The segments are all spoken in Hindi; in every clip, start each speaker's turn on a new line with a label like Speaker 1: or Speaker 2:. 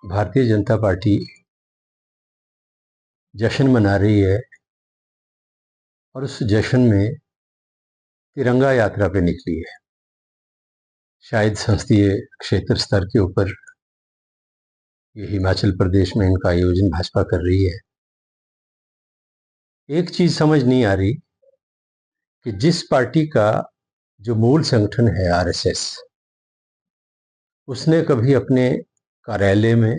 Speaker 1: भारतीय जनता पार्टी जश्न मना रही है और उस जश्न में तिरंगा यात्रा पे निकली है। शायद संसदीय क्षेत्र स्तर के ऊपर ये हिमाचल प्रदेश में इनका आयोजन भाजपा कर रही है। एक चीज समझ नहीं आ रही कि जिस पार्टी का जो मूल संगठन है आरएसएस, उसने कभी अपने कार्यालय में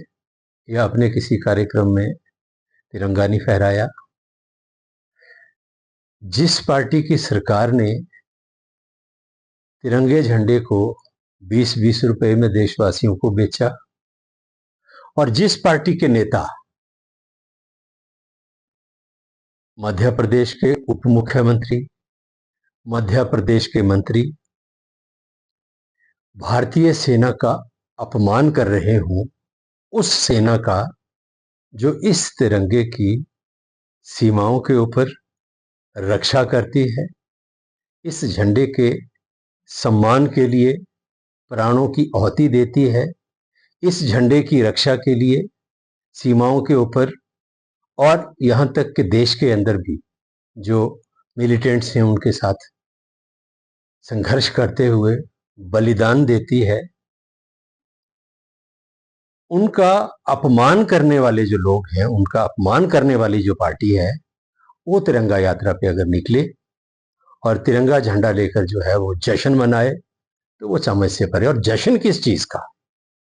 Speaker 1: या अपने किसी कार्यक्रम में तिरंगा नहीं फहराया। जिस पार्टी की सरकार ने तिरंगे झंडे को 20-20 रुपए में देशवासियों को बेचा और जिस पार्टी के नेता मध्य प्रदेश के उप मुख्यमंत्री, मध्य प्रदेश के मंत्री भारतीय सेना का अपमान कर रहे हों, उस सेना का जो इस तिरंगे की सीमाओं के ऊपर रक्षा करती है, इस झंडे के सम्मान के लिए प्राणों की आहुति देती है, इस झंडे की रक्षा के लिए सीमाओं के ऊपर और यहां तक कि देश के अंदर भी जो मिलिटेंट्स हैं उनके साथ संघर्ष करते हुए बलिदान देती है, उनका अपमान करने वाले जो लोग हैं, उनका अपमान करने वाली जो पार्टी है, वो तिरंगा यात्रा पे अगर निकले और तिरंगा झंडा लेकर जो है वो जश्न मनाए तो वो समझ से परे। और जश्न किस चीज का?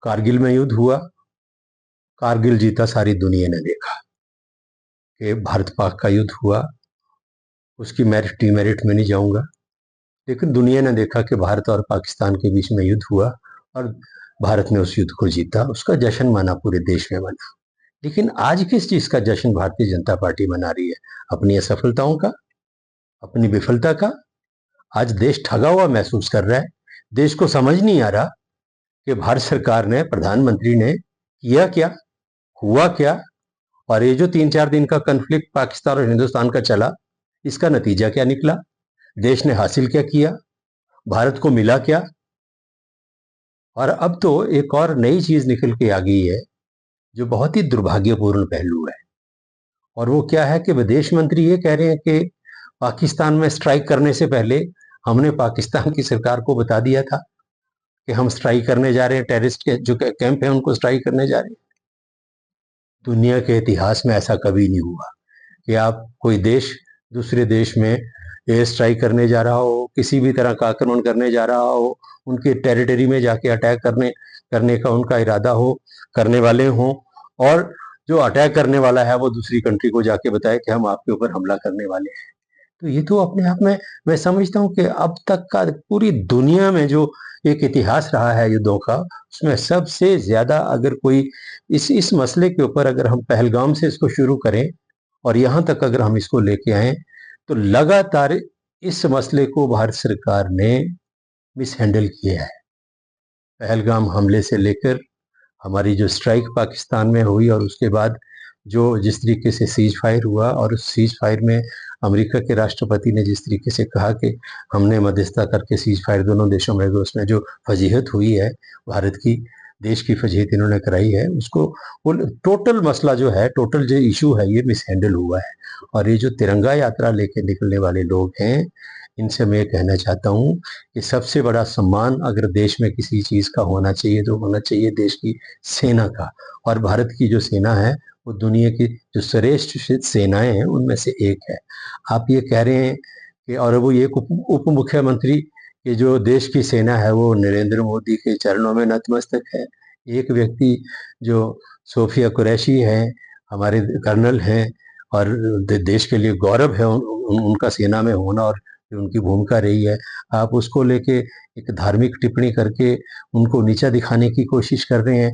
Speaker 1: कारगिल में युद्ध हुआ, कारगिल जीता, सारी दुनिया ने देखा कि भारत पाक का युद्ध हुआ। उसकी मेरिट डिमेरिट में नहीं जाऊंगा, लेकिन दुनिया ने देखा कि भारत और पाकिस्तान के बीच में युद्ध हुआ और भारत ने उस युद्ध को जीता, उसका जश्न माना, पूरे देश में मना। लेकिन आज किस चीज का जश्न भारतीय जनता पार्टी मना रही है? अपनी असफलताओं का, अपनी विफलता का। आज देश ठगा हुआ महसूस कर रहा है। देश को समझ नहीं आ रहा कि भारत सरकार ने, प्रधानमंत्री ने किया क्या, हुआ क्या, और ये जो 3-4 दिन का कन्फ्लिक्ट पाकिस्तान और हिंदुस्तान का चला, इसका नतीजा क्या निकला? देश ने हासिल क्या किया? भारत को मिला क्या? और अब तो एक और नई चीज निकल के आ गई है जो बहुत ही दुर्भाग्यपूर्ण पहलू है, और वो क्या है कि विदेश मंत्री ये कह रहे हैं कि पाकिस्तान में स्ट्राइक करने से पहले हमने पाकिस्तान की सरकार को बता दिया था कि हम स्ट्राइक करने जा रहे हैं, टेररिस्ट के जो कैंप है उनको स्ट्राइक करने जा रहे हैं। दुनिया के इतिहास में ऐसा कभी नहीं हुआ कि आप कोई देश दूसरे देश में एयर स्ट्राइक करने जा रहा हो, किसी भी तरह का आक्रमण करने जा रहा हो, उनके टेरिटरी में जाके अटैक करने का उनका इरादा हो, करने वाले हों, और जो अटैक करने वाला है वो दूसरी कंट्री को जाके बताए कि हम आपके ऊपर हमला करने वाले हैं। तो ये तो अपने आप में मैं समझता हूँ कि अब तक का पूरी दुनिया में जो एक इतिहास रहा है युद्धों का, उसमें सबसे ज्यादा अगर कोई इस मसले के ऊपर अगर हम पहलगाम से इसको शुरू करें और यहाँ तक अगर हम इसको लेके आए, तो लगातार इस मसले को भारत सरकार ने मिस हैंडल किया है। पहलगाम हमले से लेकर हमारी जो स्ट्राइक पाकिस्तान में हुई और उसके बाद जो जिस तरीके से सीज फायर हुआ, और उस सीज फायर में अमेरिका के राष्ट्रपति ने जिस तरीके से कहा कि हमने मध्यस्थता करके सीज फायर दोनों देशों में, उसमें जो फजीहत हुई है, भारत की देश की फजीहत इन्होंने कराई है, उसको वो टोटल मसला जो है, टोटल जो इशू है, ये मिस हैंडल हुआ है। और ये जो तिरंगा यात्रा लेके निकलने वाले लोग हैं, इनसे मैं कहना चाहता हूँ कि सबसे बड़ा सम्मान अगर देश में किसी चीज का होना चाहिए तो होना चाहिए देश की सेना का। और भारत की जो सेना है वो दुनिया की जो श्रेष्ठ सेनाएं हैं उनमें से एक है। आप ये कह रहे हैं कि, और वो एक उप मुख्यमंत्री कि जो देश की सेना है वो नरेंद्र मोदी के चरणों में नतमस्तक है। एक व्यक्ति जो सोफिया कुरैशी है, हमारे कर्नल हैं, और देश के लिए गौरव है उनका सेना में होना और उनकी भूमिका रही है, आप उसको लेके एक धार्मिक टिप्पणी करके उनको नीचा दिखाने की कोशिश कर रहे हैं।